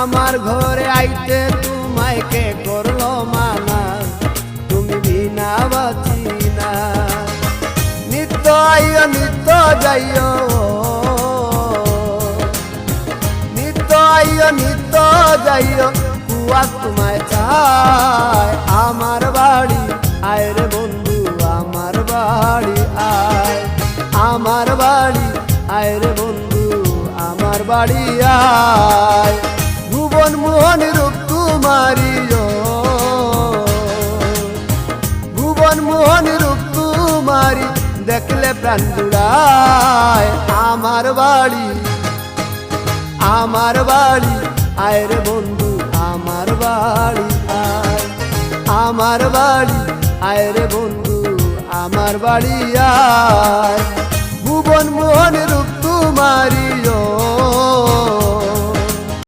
আমার ঘরে আইতে তোমায় কে করলো মানা, তুমি বিনা বাঁচি না। নিত্য আইও নিত্য যাইও, নিত্য আইও নিত্য যাইও, কুয়া তোমায় চায়। আমার বাড়ি আয় রে বন্ধু, আমার বাড়ি আয়, আমার বাড়ি আয় রে বন্ধু, আমার বাড়ি আয়। ভুবন মোহন রূপ তোমারি, ভুবন মোহন রূপ তোমারি, দেখলে প্রাণ জুড়ায়। আমার বাড়ি, আমার বাড়ি আয় রে বন্ধু, আমার বাড়ি আয়, আমার বাড়ি আয় রে বন্ধু, আমার বাড়ি আয়। ভুবন মোহন রূপ তোমারি।